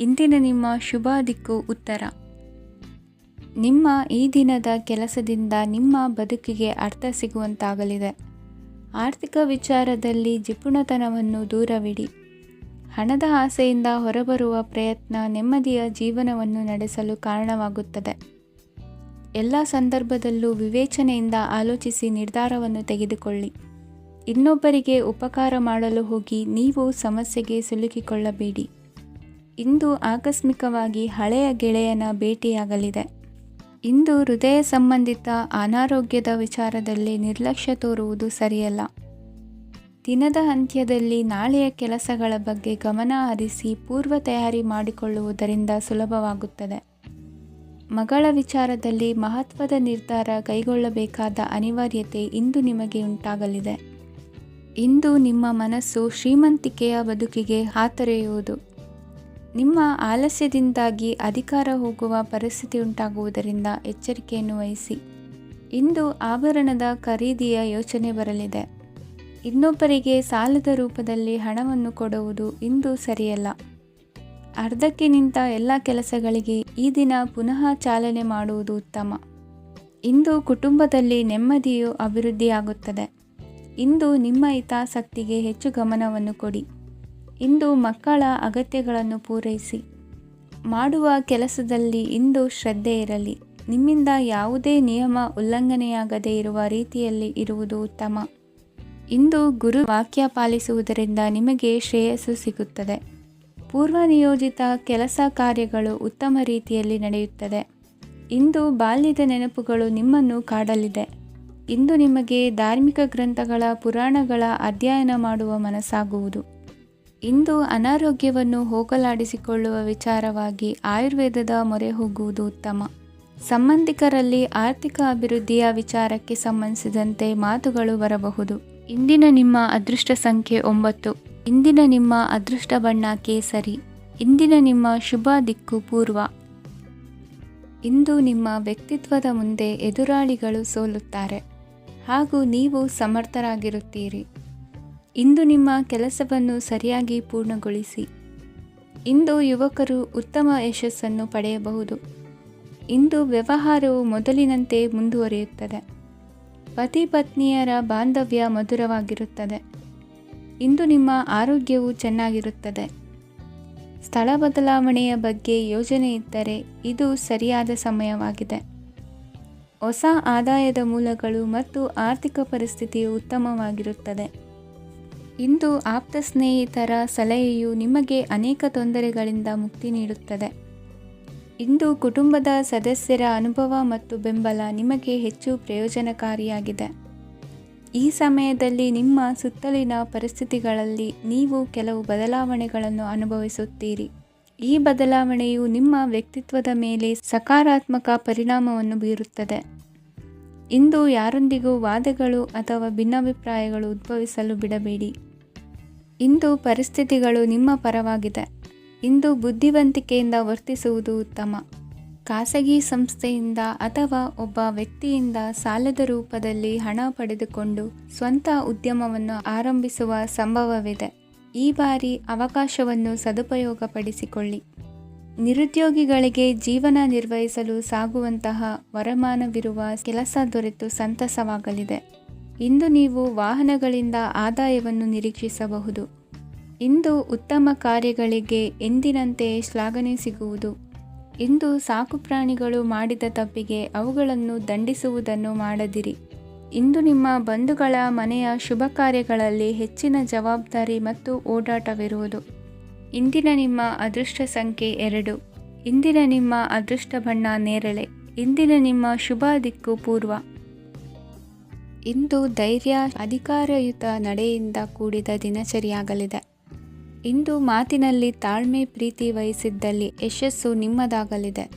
ಇಂದಿನ ನಿಮ್ಮ ಶುಭ ದಿಕ್ಕು ಉತ್ತರ. ನಿಮ್ಮ ಈ ದಿನದ ಕೆಲಸದಿಂದ ನಿಮ್ಮ ಬದುಕಿಗೆ ಅರ್ಥ ಸಿಗುವಂತಾಗಲಿದೆ. ಆರ್ಥಿಕ ವಿಚಾರದಲ್ಲಿ ಜಿಪುಣತನವನ್ನು ದೂರವಿಡಿ. ಹಣದ ಆಸೆಯಿಂದ ಹೊರಬರುವ ಪ್ರಯತ್ನ ನೆಮ್ಮದಿಯ ಜೀವನವನ್ನು ನಡೆಸಲು ಕಾರಣವಾಗುತ್ತದೆ. ಎಲ್ಲ ಸಂದರ್ಭದಲ್ಲೂ ವಿವೇಚನೆಯಿಂದ ಆಲೋಚಿಸಿ ನಿರ್ಧಾರವನ್ನು ತೆಗೆದುಕೊಳ್ಳಿ. ಇನ್ನೊಬ್ಬರಿಗೆ ಉಪಕಾರ ಮಾಡಲು ಹೋಗಿ ನೀವು ಸಮಸ್ಯೆಗೆ ಸಿಲುಕಿಕೊಳ್ಳಬೇಡಿ. ಇಂದು ಆಕಸ್ಮಿಕವಾಗಿ ಹಳೆಯ ಗೆಳೆಯನ ಭೇಟಿಯಾಗಲಿದೆ. ಇಂದು ಹೃದಯ ಸಂಬಂಧಿತ ಅನಾರೋಗ್ಯದ ವಿಚಾರದಲ್ಲಿ ನಿರ್ಲಕ್ಷ್ಯ ತೋರುವುದು ಸರಿಯಲ್ಲ. ದಿನದ ಅಂತ್ಯದಲ್ಲಿ ನಾಳೆಯ ಕೆಲಸಗಳ ಬಗ್ಗೆ ಗಮನ ಹರಿಸಿ ಪೂರ್ವ ತಯಾರಿ ಮಾಡಿಕೊಳ್ಳುವುದರಿಂದ ಸುಲಭವಾಗುತ್ತದೆ. ಮಗಳ ವಿಚಾರದಲ್ಲಿ ಮಹತ್ವದ ನಿರ್ಧಾರ ಕೈಗೊಳ್ಳಬೇಕಾದ ಅನಿವಾರ್ಯತೆ ಇಂದು ನಿಮಗೆ ಉಂಟಾಗಲಿದೆ. ಇಂದು ನಿಮ್ಮ ಮನಸ್ಸು ಶ್ರೀಮಂತಿಕೆಯ ಬದುಕಿಗೆ ಹಾತೊರೆಯುವುದು. ನಿಮ್ಮ ಆಲಸ್ಯದಿಂದಾಗಿ ಅಧಿಕಾರ ಹೋಗುವ ಪರಿಸ್ಥಿತಿ ಉಂಟಾಗುವುದರಿಂದ ಎಚ್ಚರಿಕೆಯನ್ನು ವಹಿಸಿ. ಇಂದು ಆಭರಣದ ಖರೀದಿಯ ಯೋಚನೆ ಬರಲಿದೆ. ಇನ್ನೊಬ್ಬರಿಗೆ ಸಾಲದ ರೂಪದಲ್ಲಿ ಹಣವನ್ನು ಕೊಡುವುದು ಇಂದು ಸರಿಯಲ್ಲ. ಅರ್ಧಕ್ಕೆ ನಿಂತ ಎಲ್ಲ ಕೆಲಸಗಳಿಗೆ ಈ ದಿನ ಪುನಃ ಚಾಲನೆ ಮಾಡುವುದು ಉತ್ತಮ. ಇಂದು ಕುಟುಂಬದಲ್ಲಿ ನೆಮ್ಮದಿಯು ಅಭಿವೃದ್ಧಿಯಾಗುತ್ತದೆ. ಇಂದು ನಿಮ್ಮ ಹಿತಾಸಕ್ತಿಗೆ ಹೆಚ್ಚು ಗಮನವನ್ನು ಕೊಡಿ. ಇಂದು ಮಕ್ಕಳ ಅಗತ್ಯಗಳನ್ನು ಪೂರೈಸಿ. ಮಾಡುವ ಕೆಲಸದಲ್ಲಿ ಇಂದು ಶ್ರದ್ಧೆ ಇರಲಿ. ನಿಮ್ಮಿಂದ ಯಾವುದೇ ನಿಯಮ ಉಲ್ಲಂಘನೆಯಾಗದೇ ಇರುವ ರೀತಿಯಲ್ಲಿ ಇರುವುದು ಉತ್ತಮ. ಇಂದು ಗುರು ವಾಕ್ಯ ಪಾಲಿಸುವುದರಿಂದ ನಿಮಗೆ ಶ್ರೇಯಸ್ಸು ಸಿಗುತ್ತದೆ. ಪೂರ್ವ ನಿಯೋಜಿತ ಕೆಲಸ ಕಾರ್ಯಗಳು ಉತ್ತಮ ರೀತಿಯಲ್ಲಿ ನಡೆಯುತ್ತದೆ. ಇಂದು ಬಾಲ್ಯದ ನೆನಪುಗಳು ನಿಮ್ಮನ್ನು ಕಾಡಲಿದೆ. ಇಂದು ನಿಮಗೆ ಧಾರ್ಮಿಕ ಗ್ರಂಥಗಳ ಪುರಾಣಗಳ ಅಧ್ಯಯನ ಮಾಡುವ ಮನಸ್ಸಾಗುವುದು. ಇಂದು ಅನಾರೋಗ್ಯವನ್ನು ಹೋಗಲಾಡಿಸಿಕೊಳ್ಳುವ ವಿಚಾರವಾಗಿ ಆಯುರ್ವೇದದ ಮೊರೆ ಹೋಗುವುದು ಉತ್ತಮ. ಸಂಬಂಧಿಕರಲ್ಲಿ ಆರ್ಥಿಕ ಅಭಿವೃದ್ಧಿಯ ವಿಚಾರಕ್ಕೆ ಸಂಬಂಧಿಸಿದಂತೆ ಮಾತುಗಳು ಬರಬಹುದು. ಇಂದಿನ ನಿಮ್ಮ ಅದೃಷ್ಟ ಸಂಖ್ಯೆ 9. ಇಂದಿನ ನಿಮ್ಮ ಅದೃಷ್ಟ ಬಣ್ಣ ಕೇಸರಿ. ಇಂದಿನ ನಿಮ್ಮ ಶುಭ ದಿಕ್ಕು ಪೂರ್ವ. ಇಂದು ನಿಮ್ಮ ವ್ಯಕ್ತಿತ್ವದ ಮುಂದೆ ಎದುರಾಳಿಗಳು ಸೋಲುತ್ತಾರೆ ಹಾಗೂ ನೀವು ಸಮರ್ಥರಾಗಿರುತ್ತೀರಿ. ಇಂದು ನಿಮ್ಮ ಕೆಲಸವನ್ನು ಸರಿಯಾಗಿ ಪೂರ್ಣಗೊಳಿಸಿ. ಇಂದು ಯುವಕರು ಉತ್ತಮ ಯಶಸ್ಸನ್ನು ಪಡೆಯಬಹುದು. ಇಂದು ವ್ಯವಹಾರವು ಮೊದಲಿನಂತೆ ಮುಂದುವರಿಯುತ್ತದೆ. ಪತಿ ಪತ್ನಿಯರ ಬಾಂಧವ್ಯ ಮಧುರವಾಗಿರುತ್ತದೆ. ಇಂದು ನಿಮ್ಮ ಆರೋಗ್ಯವು ಚೆನ್ನಾಗಿರುತ್ತದೆ. ಸ್ಥಳ ಬದಲಾವಣೆಯ ಬಗ್ಗೆ ಯೋಜನೆ ಇದ್ದರೆ ಇದು ಸರಿಯಾದ ಸಮಯವಾಗಿದೆ. ಹೊಸ ಆದಾಯದ ಮೂಲಗಳು ಮತ್ತು ಆರ್ಥಿಕ ಪರಿಸ್ಥಿತಿಯು ಉತ್ತಮವಾಗಿರುತ್ತದೆ. ಇಂದು ಆಪ್ತ ಸ್ನೇಹಿತರ ಸಲಹೆಯು ನಿಮಗೆ ಅನೇಕ ತೊಂದರೆಗಳಿಂದ ಮುಕ್ತಿ ನೀಡುತ್ತದೆ. ಇಂದು ಕುಟುಂಬದ ಸದಸ್ಯರ ಅನುಭವ ಮತ್ತು ಬೆಂಬಲ ನಿಮಗೆ ಹೆಚ್ಚು ಪ್ರಯೋಜನಕಾರಿಯಾಗಿದೆ. ಈ ಸಮಯದಲ್ಲಿ ನಿಮ್ಮ ಸುತ್ತಲಿನ ಪರಿಸ್ಥಿತಿಗಳಲ್ಲಿ ನೀವು ಕೆಲವು ಬದಲಾವಣೆಗಳನ್ನು ಅನುಭವಿಸುತ್ತೀರಿ. ಈ ಬದಲಾವಣೆಯು ನಿಮ್ಮ ವ್ಯಕ್ತಿತ್ವದ ಮೇಲೆ ಸಕಾರಾತ್ಮಕ ಪರಿಣಾಮವನ್ನು ಬೀರುತ್ತದೆ. ಇಂದು ಯಾರೊಂದಿಗೂ ವಾದಗಳು ಅಥವಾ ಭಿನ್ನಾಭಿಪ್ರಾಯಗಳು ಉದ್ಭವಿಸಲು ಬಿಡಬೇಡಿ. ಇಂದು ಪರಿಸ್ಥಿತಿಗಳು ನಿಮ್ಮ ಪರವಾಗಿದೆ. ಇಂದು ಬುದ್ಧಿವಂತಿಕೆಯಿಂದ ವರ್ತಿಸುವುದು ಉತ್ತಮ. ಖಾಸಗಿ ಸಂಸ್ಥೆಯಿಂದ ಅಥವಾ ಒಬ್ಬ ವ್ಯಕ್ತಿಯಿಂದ ಸಾಲದ ರೂಪದಲ್ಲಿ ಹಣ ಪಡೆದುಕೊಂಡು ಸ್ವಂತ ಉದ್ಯಮವನ್ನು ಆರಂಭಿಸುವ ಸಂಭವವಿದೆ. ಈ ಬಾರಿ ಅವಕಾಶವನ್ನು ಸದುಪಯೋಗಪಡಿಸಿಕೊಳ್ಳಿ. ನಿರುದ್ಯೋಗಿಗಳಿಗೆ ಜೀವನ ನಿರ್ವಹಿಸಲು ಸಾಗುವಂತಹ ವರಮಾನವಿರುವ ಕೆಲಸ ದೊರೆತು ಸಂತಸವಾಗಲಿದೆ. ಇಂದು ನೀವು ವಾಹನಗಳಿಂದ ಆದಾಯವನ್ನು ನಿರೀಕ್ಷಿಸಬಹುದು. ಇಂದು ಉತ್ತಮ ಕಾರ್ಯಗಳಿಗೆ ಎಂದಿನಂತೆ ಶ್ಲಾಘನೆ ಸಿಗುವುದು. ಇಂದು ಸಾಕುಪ್ರಾಣಿಗಳು ಮಾಡಿದ ತಪ್ಪಿಗೆ ಅವುಗಳನ್ನು ದಂಡಿಸುವುದನ್ನು ಮಾಡದಿರಿ. ಇಂದು ನಿಮ್ಮ ಬಂಧುಗಳ ಮನೆಯ ಶುಭ ಕಾರ್ಯಗಳಲ್ಲಿ ಹೆಚ್ಚಿನ ಜವಾಬ್ದಾರಿ ಮತ್ತು ಓಡಾಟವಿರುವುದು. ಇಂದಿನ ನಿಮ್ಮ ಅದೃಷ್ಟ ಸಂಖ್ಯೆ 2. ಇಂದಿನ ನಿಮ್ಮ ಅದೃಷ್ಟ ಬಣ್ಣ ನೇರಳೆ. ಇಂದಿನ ನಿಮ್ಮ ಶುಭ ದಿಕ್ಕು ಪೂರ್ವ. ಇಂದು ಧೈರ್ಯ, ಅಧಿಕಾರಯುತ ನಡೆಯಿಂದ ಕೂಡಿದ ದಿನಚರಿಯಾಗಲಿದೆ. ಇಂದು ಮಾತಿನಲ್ಲಿ ತಾಳ್ಮೆ, ಪ್ರೀತಿ ವಹಿಸಿದ್ದಲ್ಲಿ ಯಶಸ್ಸು ನಿಮ್ಮದಾಗಲಿದೆ.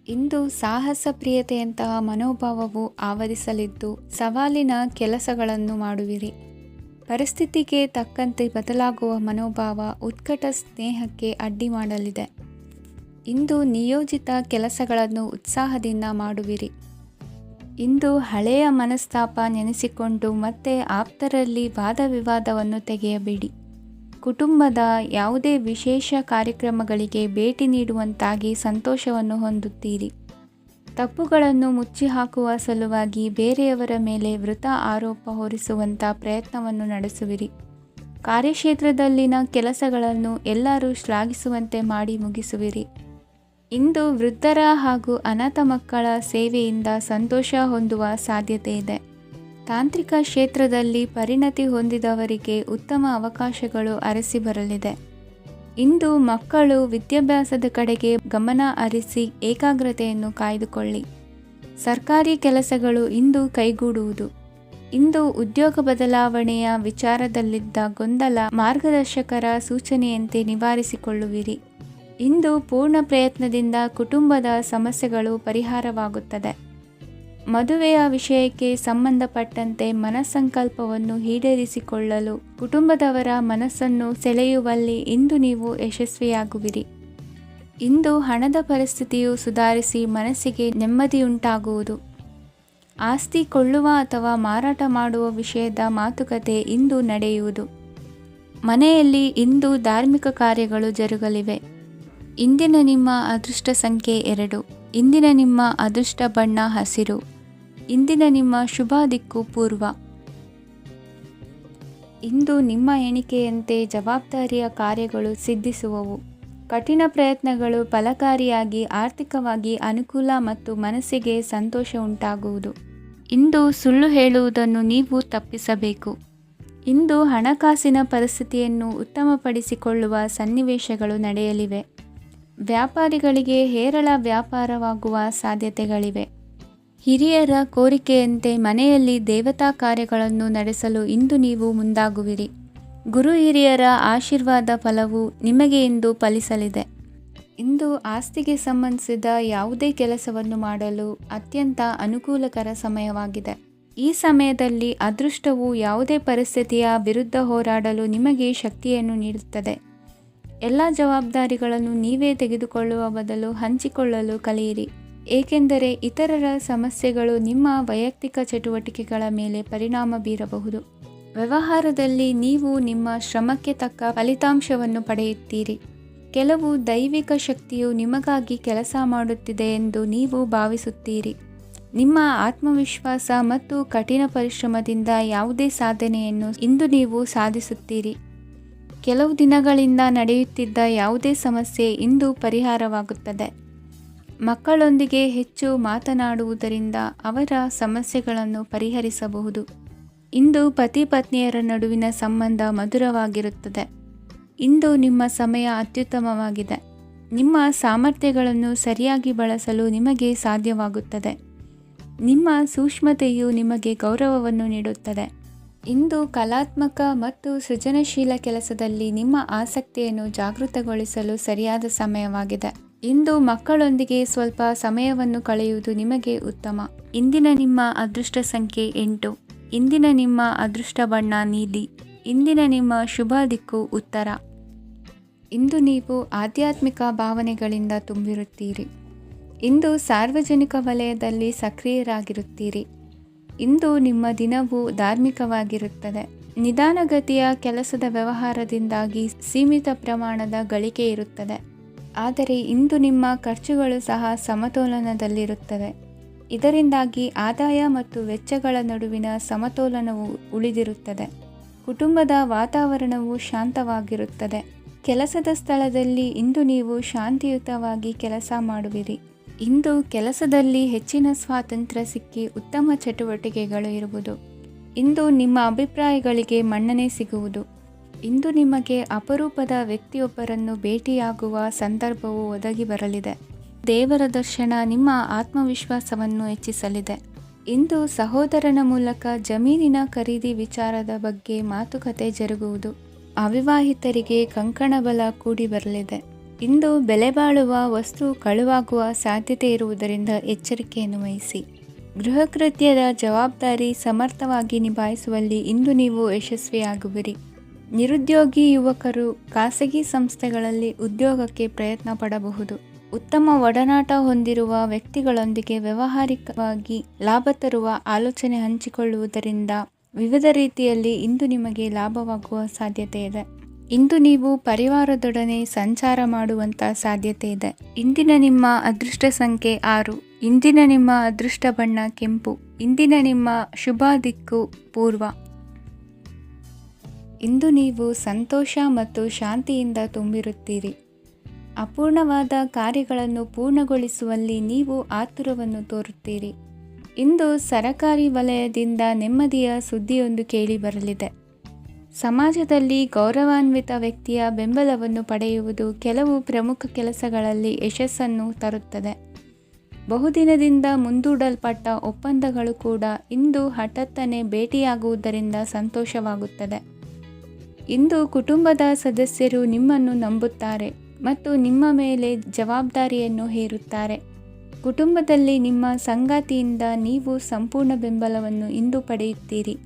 ಇಂದು ಸಾಹಸ ಪ್ರಿಯತೆಯಂತಹ ಮನೋಭಾವವು ಆವರಿಸಲಿದ್ದು ಸವಾಲಿನ ಕೆಲಸಗಳನ್ನು ಮಾಡುವಿರಿ. ಪರಿಸ್ಥಿತಿಗೆ ತಕ್ಕಂತೆ ಬದಲಾಗುವ ಮನೋಭಾವ ಉತ್ಕಟ ಸ್ನೇಹಕ್ಕೆ ಅಡ್ಡಿ ಮಾಡಲಿದೆ. ಇಂದು ನಿಯೋಜಿತ ಕೆಲಸಗಳನ್ನು ಉತ್ಸಾಹದಿಂದ ಮಾಡುವಿರಿ. ಇಂದು ಹಳೆಯ ಮನಸ್ತಾಪ ನೆನೆಸಿಕೊಂಡು ಮತ್ತೆ ಆಪ್ತರಲ್ಲಿ ವಾದ ವಿವಾದವನ್ನು ತೆಗೆಯಬೇಡಿ. ಕುಟುಂಬದ ಯಾವುದೇ ವಿಶೇಷ ಕಾರ್ಯಕ್ರಮಗಳಿಗೆ ಭೇಟಿ ನೀಡುವಂತಾಗಿ ಸಂತೋಷವನ್ನು ಹೊಂದುತ್ತೀರಿ. ತಪ್ಪುಗಳನ್ನು ಮುಚ್ಚಿಹಾಕುವ ಸಲುವಾಗಿ ಬೇರೆಯವರ ಮೇಲೆ ವೃಥಾ ಆರೋಪ ಹೊರಿಸುವಂಥ ಪ್ರಯತ್ನವನ್ನು ನಡೆಸುವಿರಿ. ಕಾರ್ಯಕ್ಷೇತ್ರದಲ್ಲಿನ ಕೆಲಸಗಳನ್ನು ಎಲ್ಲರೂ ಶ್ಲಾಘಿಸುವಂತೆ ಮಾಡಿ ಮುಗಿಸುವಿರಿ. ಇಂದು ವೃದ್ಧರ ಹಾಗೂ ಅನಾಥ ಮಕ್ಕಳ ಸೇವೆಯಿಂದ ಸಂತೋಷ ಹೊಂದುವ ಸಾಧ್ಯತೆ ಇದೆ. ತಾಂತ್ರಿಕ ಕ್ಷೇತ್ರದಲ್ಲಿ ಪರಿಣತಿ ಹೊಂದಿದವರಿಗೆ ಉತ್ತಮ ಅವಕಾಶಗಳು ಅರಸಿ ಬರಲಿದೆ. ಇಂದು ಮಕ್ಕಳು ವಿದ್ಯಾಭ್ಯಾಸದ ಕಡೆಗೆ ಗಮನ ಹರಿಸಿ ಏಕಾಗ್ರತೆಯನ್ನು ಕಾಯ್ದುಕೊಳ್ಳಿ. ಸರ್ಕಾರಿ ಕೆಲಸಗಳು ಇಂದು ಕೈಗೂಡುವುದು. ಇಂದು ಉದ್ಯೋಗ ಬದಲಾವಣೆಯ ವಿಚಾರದಲ್ಲಿದ್ದ ಗೊಂದಲ ಮಾರ್ಗದರ್ಶಕರ ಸೂಚನೆಯಂತೆ ನಿವಾರಿಸಿಕೊಳ್ಳುವಿರಿ. ಇಂದು ಪೂರ್ಣ ಪ್ರಯತ್ನದಿಂದ ಕುಟುಂಬದ ಸಮಸ್ಯೆಗಳು ಪರಿಹಾರವಾಗುತ್ತದೆ. ಮದುವೆಯ ವಿಷಯಕ್ಕೆ ಸಂಬಂಧಪಟ್ಟಂತೆ ಮನಸ್ಸಂಕಲ್ಪವನ್ನು ಈಡೇರಿಸಿಕೊಳ್ಳಲು ಕುಟುಂಬದವರ ಮನಸ್ಸನ್ನು ಸೆಳೆಯುವಲ್ಲಿ ಇಂದು ನೀವು ಯಶಸ್ವಿಯಾಗುವಿರಿ. ಇಂದು ಹಣದ ಪರಿಸ್ಥಿತಿಯು ಸುಧಾರಿಸಿ ಮನಸ್ಸಿಗೆ ನೆಮ್ಮದಿಯುಂಟಾಗುವುದು. ಆಸ್ತಿ ಕೊಳ್ಳುವ ಅಥವಾ ಮಾರಾಟ ಮಾಡುವ ವಿಷಯದ ಮಾತುಕತೆ ಇಂದು ನಡೆಯುವುದು. ಮನೆಯಲ್ಲಿ ಇಂದು ಧಾರ್ಮಿಕ ಕಾರ್ಯಗಳು ಜರುಗಲಿವೆ. ಇಂದಿನ ನಿಮ್ಮ ಅದೃಷ್ಟ ಸಂಖ್ಯೆ 2. ಇಂದಿನ ನಿಮ್ಮ ಅದೃಷ್ಟ ಬಣ್ಣ ಹಸಿರು. ಇಂದಿನ ನಿಮ್ಮ ಶುಭ ದಿಕ್ಕು ಪೂರ್ವ. ಇಂದು ನಿಮ್ಮ ಎಣಿಕೆಯಂತೆ ಜವಾಬ್ದಾರಿಯ ಕಾರ್ಯಗಳು ಸಿದ್ಧಿಸುವವು. ಕಠಿಣ ಪ್ರಯತ್ನಗಳು ಫಲಕಾರಿಯಾಗಿ ಆರ್ಥಿಕವಾಗಿ ಅನುಕೂಲ ಮತ್ತು ಮನಸ್ಸಿಗೆ ಸಂತೋಷ ಉಂಟಾಗುವುದು. ಇಂದು ಸುಳ್ಳು ಹೇಳುವುದನ್ನು ನೀವು ತಪ್ಪಿಸಬೇಕು. ಇಂದು ಹಣಕಾಸಿನ ಪರಿಸ್ಥಿತಿಯನ್ನು ಉತ್ತಮಪಡಿಸಿಕೊಳ್ಳುವ ಸನ್ನಿವೇಶಗಳು ನಡೆಯಲಿವೆ. ವ್ಯಾಪಾರಿಗಳಿಗೆ ಹೇರಳ ವ್ಯಾಪಾರವಾಗುವ ಸಾಧ್ಯತೆಗಳಿವೆ. ಹಿರಿಯರ ಕೋರಿಕೆಯಂತೆ ಮನೆಯಲ್ಲಿ ದೇವತಾ ಕಾರ್ಯಗಳನ್ನು ನಡೆಸಲು ಇಂದು ನೀವು ಮುಂದಾಗುವಿರಿ. ಗುರು ಹಿರಿಯರ ಆಶೀರ್ವಾದ ಫಲವು ನಿಮಗೆ ಇಂದು ಫಲಿಸಲಿದೆ. ಇಂದು ಆಸ್ತಿಗೆ ಸಂಬಂಧಿಸಿದ ಯಾವುದೇ ಕೆಲಸವನ್ನು ಮಾಡಲು ಅತ್ಯಂತ ಅನುಕೂಲಕರ ಸಮಯವಾಗಿದೆ. ಈ ಸಮಯದಲ್ಲಿ ಅದೃಷ್ಟವು ಯಾವುದೇ ಪರಿಸ್ಥಿತಿಯ ವಿರುದ್ಧ ಹೋರಾಡಲು ನಿಮಗೆ ಶಕ್ತಿಯನ್ನು ನೀಡುತ್ತದೆ. ಎಲ್ಲ ಜವಾಬ್ದಾರಿಗಳನ್ನು ನೀವೇ ತೆಗೆದುಕೊಳ್ಳುವ ಬದಲು ಹಂಚಿಕೊಳ್ಳಲು ಕಲಿಯಿರಿ. ಏಕೆಂದರೆ ಇತರರ ಸಮಸ್ಯೆಗಳು ನಿಮ್ಮ ವೈಯಕ್ತಿಕ ಚಟುವಟಿಕೆಗಳ ಮೇಲೆ ಪರಿಣಾಮ ಬೀರಬಹುದು. ವ್ಯವಹಾರದಲ್ಲಿ ನೀವು ನಿಮ್ಮ ಶ್ರಮಕ್ಕೆ ತಕ್ಕ ಫಲಿತಾಂಶವನ್ನು ಪಡೆಯುತ್ತೀರಿ. ಕೆಲವು ದೈವಿಕ ಶಕ್ತಿಯು ನಿಮಗಾಗಿ ಕೆಲಸ ಮಾಡುತ್ತಿದೆ ಎಂದು ನೀವು ಭಾವಿಸುತ್ತೀರಿ. ನಿಮ್ಮ ಆತ್ಮವಿಶ್ವಾಸ ಮತ್ತು ಕಠಿಣ ಪರಿಶ್ರಮದಿಂದ ಯಾವುದೇ ಸಾಧನೆಯನ್ನು ಇಂದು ನೀವು ಸಾಧಿಸುತ್ತೀರಿ. ಕೆಲವು ದಿನಗಳಿಂದ ನಡೆಯುತ್ತಿದ್ದ ಯಾವುದೇ ಸಮಸ್ಯೆ ಇಂದು ಪರಿಹಾರವಾಗುತ್ತದೆ. ಮಕ್ಕಳೊಂದಿಗೆ ಹೆಚ್ಚು ಮಾತನಾಡುವುದರಿಂದ ಅವರ ಸಮಸ್ಯೆಗಳನ್ನು ಪರಿಹರಿಸಬಹುದು. ಇಂದು ಪತಿ ಪತ್ನಿಯರ ನಡುವಿನ ಸಂಬಂಧ ಮಧುರವಾಗಿರುತ್ತದೆ. ಇಂದು ನಿಮ್ಮ ಸಮಯ ಅತ್ಯುತ್ತಮವಾಗಿದೆ. ನಿಮ್ಮ ಸಾಮರ್ಥ್ಯಗಳನ್ನು ಸರಿಯಾಗಿ ಬಳಸಲು ನಿಮಗೆ ಸಾಧ್ಯವಾಗುತ್ತದೆ. ನಿಮ್ಮ ಸೂಕ್ಷ್ಮತೆಯು ನಿಮಗೆ ಗೌರವವನ್ನು ನೀಡುತ್ತದೆ. ಇಂದು ಕಲಾತ್ಮಕ ಮತ್ತು ಸೃಜನಶೀಲ ಕೆಲಸದಲ್ಲಿ ನಿಮ್ಮ ಆಸಕ್ತಿಯನ್ನು ಜಾಗೃತಗೊಳಿಸಲು ಸರಿಯಾದ ಸಮಯವಾಗಿದೆ. ಇಂದು ಮಕ್ಕಳೊಂದಿಗೆ ಸ್ವಲ್ಪ ಸಮಯವನ್ನು ಕಳೆಯುವುದು ನಿಮಗೆ ಉತ್ತಮ. ಇಂದಿನ ನಿಮ್ಮ ಅದೃಷ್ಟ ಸಂಖ್ಯೆ 8. ಇಂದಿನ ನಿಮ್ಮ ಅದೃಷ್ಟ ಬಣ್ಣ ನೀಲಿ. ಇಂದಿನ ನಿಮ್ಮ ಶುಭ ದಿಕ್ಕು ಉತ್ತರ. ಇಂದು ನೀವು ಆಧ್ಯಾತ್ಮಿಕ ಭಾವನೆಗಳಿಂದ ತುಂಬಿರುತ್ತೀರಿ. ಇಂದು ಸಾರ್ವಜನಿಕ ವಲಯದಲ್ಲಿ ಸಕ್ರಿಯರಾಗಿರುತ್ತೀರಿ. ಇಂದು ನಿಮ್ಮ ದಿನವು ಧಾರ್ಮಿಕವಾಗಿರುತ್ತದೆ. ನಿಧಾನಗತಿಯ ಕೆಲಸದ ವ್ಯವಹಾರದಿಂದಾಗಿ ಸೀಮಿತ ಪ್ರಮಾಣದ ಗಳಿಕೆ ಇರುತ್ತದೆ. ಆದರೆ ಇಂದು ನಿಮ್ಮ ಖರ್ಚುಗಳು ಸಹ ಸಮತೋಲನದಲ್ಲಿರುತ್ತವೆ. ಇದರಿಂದಾಗಿ ಆದಾಯ ಮತ್ತು ವೆಚ್ಚಗಳ ನಡುವಿನ ಸಮತೋಲನವು ಉಳಿದಿರುತ್ತದೆ. ಕುಟುಂಬದ ವಾತಾವರಣವು ಶಾಂತವಾಗಿರುತ್ತದೆ. ಕೆಲಸದ ಸ್ಥಳದಲ್ಲಿ ಇಂದು ನೀವು ಶಾಂತಿಯುತವಾಗಿ ಕೆಲಸ ಮಾಡುವಿರಿ. ಇಂದು ಕೆಲಸದಲ್ಲಿ ಹೆಚ್ಚಿನ ಸ್ವಾತಂತ್ರ್ಯ ಸಿಕ್ಕಿ ಉತ್ತಮ ಚಟುವಟಿಕೆಗಳು ಇರುವುದು. ಇಂದು ನಿಮ್ಮ ಅಭಿಪ್ರಾಯಗಳಿಗೆ ಮನ್ನಣೆ ಸಿಗುವುದು. ಇಂದು ನಿಮಗೆ ಅಪರೂಪದ ವ್ಯಕ್ತಿಯೊಬ್ಬರನ್ನು ಭೇಟಿಯಾಗುವ ಸಂದರ್ಭವು ಒದಗಿ ಬರಲಿದೆ. ದೇವರ ದರ್ಶನ ನಿಮ್ಮ ಆತ್ಮವಿಶ್ವಾಸವನ್ನು ಹೆಚ್ಚಿಸಲಿದೆ. ಇಂದು ಸಹೋದರನ ಮೂಲಕ ಜಮೀನಿನ ಖರೀದಿ ವಿಚಾರದ ಬಗ್ಗೆ ಮಾತುಕತೆ ಜರುಗುವುದು. ಅವಿವಾಹಿತರಿಗೆ ಕಂಕಣ ಬಲ ಕೂಡಿ ಬರಲಿದೆ. ಇಂದು ಬೆಲೆ ಬಾಳುವ ವಸ್ತು ಕಳುವಾಗುವ ಸಾಧ್ಯತೆ ಇರುವುದರಿಂದ ಎಚ್ಚರಿಕೆಯನ್ನು ವಹಿಸಿ. ಗೃಹ ಕೃತ್ಯದ ಜವಾಬ್ದಾರಿ ಸಮರ್ಥವಾಗಿ ನಿಭಾಯಿಸುವಲ್ಲಿ ಇಂದು ನೀವು ಯಶಸ್ವಿಯಾಗುವಿರಿ. ನಿರುದ್ಯೋಗಿ ಯುವಕರು ಖಾಸಗಿ ಸಂಸ್ಥೆಗಳಲ್ಲಿ ಉದ್ಯೋಗಕ್ಕೆ ಪ್ರಯತ್ನ ಪಡಬಹುದು. ಉತ್ತಮ ಒಡನಾಟ ಹೊಂದಿರುವ ವ್ಯಕ್ತಿಗಳೊಂದಿಗೆ ವ್ಯಾವಹಾರಿಕವಾಗಿ ಲಾಭ ತರುವ ಆಲೋಚನೆ ಹಂಚಿಕೊಳ್ಳುವುದರಿಂದ ವಿವಿಧ ರೀತಿಯಲ್ಲಿ ಇಂದು ನಿಮಗೆ ಲಾಭವಾಗುವ ಸಾಧ್ಯತೆ ಇದೆ. ಇಂದು ನೀವು ಪರಿವಾರದೊಡನೆ ಸಂಚಾರ ಮಾಡುವಂಥ ಸಾಧ್ಯತೆ ಇದೆ. ಇಂದಿನ ನಿಮ್ಮ ಅದೃಷ್ಟ ಸಂಖ್ಯೆ 6. ಇಂದಿನ ನಿಮ್ಮ ಅದೃಷ್ಟ ಬಣ್ಣ ಕೆಂಪು. ಇಂದಿನ ನಿಮ್ಮ ಶುಭ ದಿಕ್ಕು ಪೂರ್ವ. ಇಂದು ನೀವು ಸಂತೋಷ ಮತ್ತು ಶಾಂತಿಯಿಂದ ತುಂಬಿರುತ್ತೀರಿ. ಅಪೂರ್ಣವಾದ ಕಾರ್ಯಗಳನ್ನು ಪೂರ್ಣಗೊಳಿಸುವಲ್ಲಿ ನೀವು ಆತುರವನ್ನು ತೋರುತ್ತೀರಿ. ಇಂದು ಸರಕಾರಿ ವಲಯದಿಂದ ನೆಮ್ಮದಿಯ ಸುದ್ದಿಯೊಂದು ಕೇಳಿ ಬರಲಿದೆ. ಸಮಾಜದಲ್ಲಿ ಗೌರವಾನ್ವಿತ ವ್ಯಕ್ತಿಯ ಬೆಂಬಲವನ್ನು ಪಡೆಯುವುದು ಕೆಲವು ಪ್ರಮುಖ ಕೆಲಸಗಳಲ್ಲಿ ಯಶಸ್ಸನ್ನು ತರುತ್ತದೆ. ಬಹುದಿನದಿಂದ ಮುಂದೂಡಲ್ಪಟ್ಟ ಒಪ್ಪಂದಗಳು ಕೂಡ ಇಂದು ಹಠಾತ್ತನೆ ಭೇಟಿಯಾಗುವುದರಿಂದ ಸಂತೋಷವಾಗುತ್ತದೆ. ಇಂದು ಕುಟುಂಬದ ಸದಸ್ಯರು ನಿಮ್ಮನ್ನು ನಂಬುತ್ತಾರೆ ಮತ್ತು ನಿಮ್ಮ ಮೇಲೆ ಜವಾಬ್ದಾರಿಯನ್ನು ಹೇರುತ್ತಾರೆ. ಕುಟುಂಬದಲ್ಲಿ ನಿಮ್ಮ ಸಂಗಾತಿಯಿಂದ ನೀವು ಸಂಪೂರ್ಣ ಬೆಂಬಲವನ್ನು ಇಂದು ಪಡೆಯುತ್ತೀರಿ.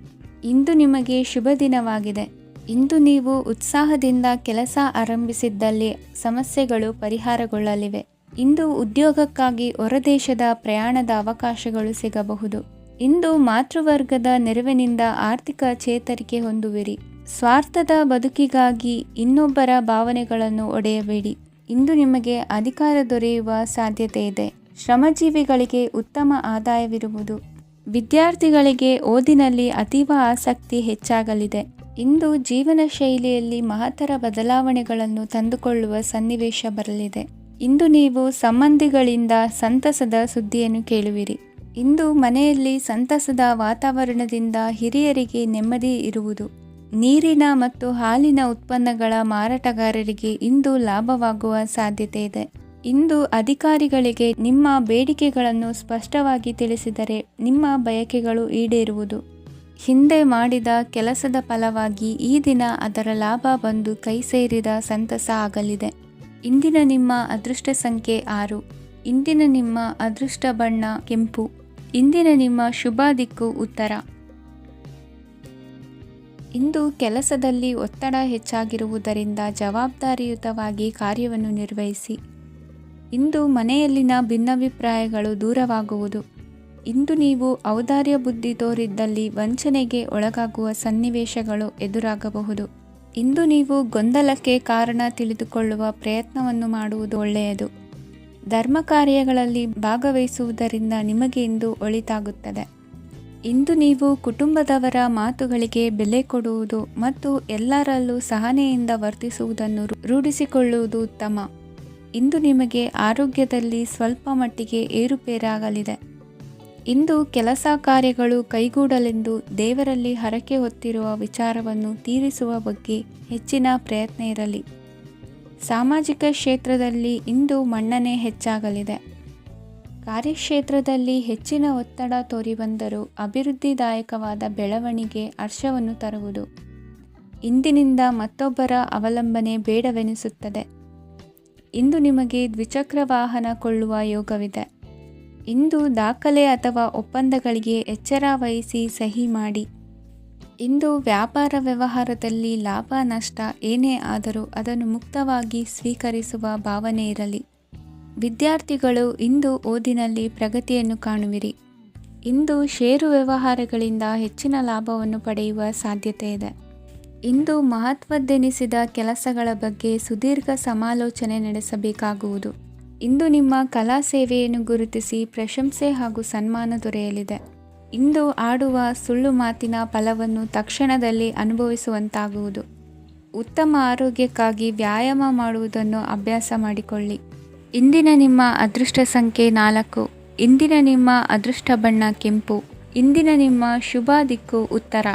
ಇಂದು ನಿಮಗೆ ಶುಭ ದಿನವಾಗಿದೆ. ಇಂದು ನೀವು ಉತ್ಸಾಹದಿಂದ ಕೆಲಸ ಆರಂಭಿಸಿದ್ದಲ್ಲಿ ಸಮಸ್ಯೆಗಳು ಪರಿಹಾರಗೊಳ್ಳಲಿವೆ. ಇಂದು ಉದ್ಯೋಗಕ್ಕಾಗಿ ಹೊರದೇಶದ ಪ್ರಯಾಣದ ಅವಕಾಶಗಳು ಸಿಗಬಹುದು. ಇಂದು ಮಾತೃವರ್ಗದ ನೆರವಿನಿಂದ ಆರ್ಥಿಕ ಚೇತರಿಕೆ ಹೊಂದುವಿರಿ. ಸ್ವಾರ್ಥದ ಬದುಕಿಗಾಗಿ ಇನ್ನೊಬ್ಬರ ಭಾವನೆಗಳನ್ನು ಒಡೆಯಬೇಡಿ. ಇಂದು ನಿಮಗೆ ಅಧಿಕಾರ ದೊರೆಯುವ ಸಾಧ್ಯತೆ ಇದೆ. ಶ್ರಮಜೀವಿಗಳಿಗೆ ಉತ್ತಮ ಆದಾಯವಿರುವುದು. ವಿದ್ಯಾರ್ಥಿಗಳಿಗೆ ಓದಿನಲ್ಲಿ ಅತೀವ ಆಸಕ್ತಿ ಹೆಚ್ಚಾಗಲಿದೆ. ಇಂದು ಜೀವನ ಶೈಲಿಯಲ್ಲಿ ಮಹತ್ತರ ಬದಲಾವಣೆಗಳನ್ನು ತಂದುಕೊಳ್ಳುವ ಸನ್ನಿವೇಶ ಬರಲಿದೆ. ಇಂದು ನೀವು ಸಂಬಂಧಿಗಳಿಂದ ಸಂತಸದ ಸುದ್ದಿಯನ್ನು ಕೇಳುವಿರಿ. ಇಂದು ಮನೆಯಲ್ಲಿ ಸಂತಸದ ವಾತಾವರಣದಿಂದ ಹಿರಿಯರಿಗೆ ನೆಮ್ಮದಿ ಇರುವುದು. ನೀರಿನ ಮತ್ತು ಹಾಲಿನ ಉತ್ಪನ್ನಗಳ ಮಾರಾಟಗಾರರಿಗೆ ಇಂದು ಲಾಭವಾಗುವ ಸಾಧ್ಯತೆ ಇದೆ. ಇಂದು ಅಧಿಕಾರಿಗಳಿಗೆ ನಿಮ್ಮ ಬೇಡಿಕೆಗಳನ್ನು ಸ್ಪಷ್ಟವಾಗಿ ತಿಳಿಸಿದರೆ ನಿಮ್ಮ ಬಯಕೆಗಳು ಈಡೇರುವುದು. ಹಿಂದೆ ಮಾಡಿದ ಕೆಲಸದ ಫಲವಾಗಿ ಈ ದಿನ ಅದರ ಲಾಭ ಬಂದು ಕೈ ಸೇರಿದ ಸಂತಸ ಆಗಲಿದೆ. ಇಂದಿನ ನಿಮ್ಮ ಅದೃಷ್ಟ ಸಂಖ್ಯೆ 6. ಇಂದಿನ ನಿಮ್ಮ ಅದೃಷ್ಟ ಬಣ್ಣ ಕೆಂಪು. ಇಂದಿನ ನಿಮ್ಮ ಶುಭ ದಿಕ್ಕು ಉತ್ತರ. ಇಂದು ಕೆಲಸದಲ್ಲಿ ಒತ್ತಡ ಹೆಚ್ಚಾಗಿರುವುದರಿಂದ ಜವಾಬ್ದಾರಿಯುತವಾಗಿ ಕಾರ್ಯವನ್ನು ನಿರ್ವಹಿಸಿ. ಇಂದು ಮನೆಯಲ್ಲಿನ ಭಿನ್ನಾಭಿಪ್ರಾಯಗಳು ದೂರವಾಗುವುದು. ಇಂದು ನೀವು ಔದಾರ್ಯ ಬುದ್ಧಿ ತೋರಿದ್ದಲ್ಲಿ ವಂಚನೆಗೆ ಒಳಗಾಗುವ ಸನ್ನಿವೇಶಗಳು ಎದುರಾಗಬಹುದು. ಇಂದು ನೀವು ಗೊಂದಲಕ್ಕೆ ಕಾರಣ ತಿಳಿದುಕೊಳ್ಳುವ ಪ್ರಯತ್ನವನ್ನು ಮಾಡುವುದು ಒಳ್ಳೆಯದು. ಧರ್ಮ ಕಾರ್ಯಗಳಲ್ಲಿ ಭಾಗವಹಿಸುವುದರಿಂದ ನಿಮಗೆ ಇಂದು ಒಳಿತಾಗುತ್ತದೆ. ಇಂದು ನೀವು ಕುಟುಂಬದವರ ಮಾತುಗಳಿಗೆ ಬೆಲೆ ಕೊಡುವುದು ಮತ್ತು ಎಲ್ಲರಲ್ಲೂ ಸಹನೆಯಿಂದ ವರ್ತಿಸುವುದನ್ನು ರೂಢಿಸಿಕೊಳ್ಳುವುದು ಉತ್ತಮ. ಇಂದು ನಿಮಗೆ ಆರೋಗ್ಯದಲ್ಲಿ ಸ್ವಲ್ಪ ಮಟ್ಟಿಗೆ ಏರುಪೇರಾಗಲಿದೆ. ಇಂದು ಕೆಲಸ ಕಾರ್ಯಗಳು ಕೈಗೂಡಲೆಂದು ದೇವರಲ್ಲಿ ಹರಕೆ ಹೊತ್ತಿರುವ ವಿಚಾರವನ್ನು ತೀರಿಸುವ ಬಗ್ಗೆ ಹೆಚ್ಚಿನ ಪ್ರಯತ್ನ ಇರಲಿ. ಸಾಮಾಜಿಕ ಕ್ಷೇತ್ರದಲ್ಲಿ ಇಂದು ಮನ್ನಣೆ ಹೆಚ್ಚಾಗಲಿದೆ. ಕಾರ್ಯಕ್ಷೇತ್ರದಲ್ಲಿ ಹೆಚ್ಚಿನ ಒತ್ತಡ ತೋರಿಬಂದರೂ ಅಭಿವೃದ್ಧಿದಾಯಕವಾದ ಬೆಳವಣಿಗೆ ಹರ್ಷವನ್ನು ತರುವುದು. ಇಂದಿನಿಂದ ಮತ್ತೊಬ್ಬರ ಅವಲಂಬನೆ ಬೇಡವೆನಿಸುತ್ತದೆ. ಇಂದು ನಿಮಗೆ ದ್ವಿಚಕ್ರ ವಾಹನ ಕೊಳ್ಳುವ ಯೋಗವಿದೆ. ಇಂದು ದಾಖಲೆ ಅಥವಾ ಒಪ್ಪಂದಗಳಿಗೆ ಎಚ್ಚರ ವಹಿಸಿ ಸಹಿ ಮಾಡಿ. ಇಂದು ವ್ಯಾಪಾರ ವ್ಯವಹಾರದಲ್ಲಿ ಲಾಭ ನಷ್ಟ ಏನೇ ಆದರೂ ಅದನ್ನು ಮುಕ್ತವಾಗಿ ಸ್ವೀಕರಿಸುವ ಭಾವನೆ ಇರಲಿ. ವಿದ್ಯಾರ್ಥಿಗಳು ಇಂದು ಓದಿನಲ್ಲಿ ಪ್ರಗತಿಯನ್ನು ಕಾಣುವಿರಿ. ಇಂದು ಷೇರು ವ್ಯವಹಾರಗಳಿಂದ ಹೆಚ್ಚಿನ ಲಾಭವನ್ನು ಪಡೆಯುವ ಸಾಧ್ಯತೆ ಇದೆ. ಇಂದು ಮಹತ್ವದ್ದೆನಿಸಿದ ಕೆಲಸಗಳ ಬಗ್ಗೆ ಸುದೀರ್ಘ ಸಮಾಲೋಚನೆ ನಡೆಸಬೇಕಾಗುವುದು. ಇಂದು ನಿಮ್ಮ ಕಲಾ ಸೇವೆಯನ್ನು ಗುರುತಿಸಿ ಪ್ರಶಂಸೆ ಹಾಗೂ ಸನ್ಮಾನ ದೊರೆಯಲಿದೆ. ಇಂದು ಆಡುವ ಸುಳ್ಳು ಮಾತಿನ ಫಲವನ್ನು ತಕ್ಷಣದಲ್ಲಿ ಅನುಭವಿಸುವಂತಾಗುವುದು. ಉತ್ತಮ ಆರೋಗ್ಯಕ್ಕಾಗಿ ವ್ಯಾಯಾಮ ಮಾಡುವುದನ್ನು ಅಭ್ಯಾಸ ಮಾಡಿಕೊಳ್ಳಿ. ಇಂದಿನ ನಿಮ್ಮ ಅದೃಷ್ಟ ಸಂಖ್ಯೆ 4. ಇಂದಿನ ನಿಮ್ಮ ಅದೃಷ್ಟ ಬಣ್ಣ ಕೆಂಪು. ಇಂದಿನ ನಿಮ್ಮ ಶುಭ ದಿಕ್ಕು ಉತ್ತರ.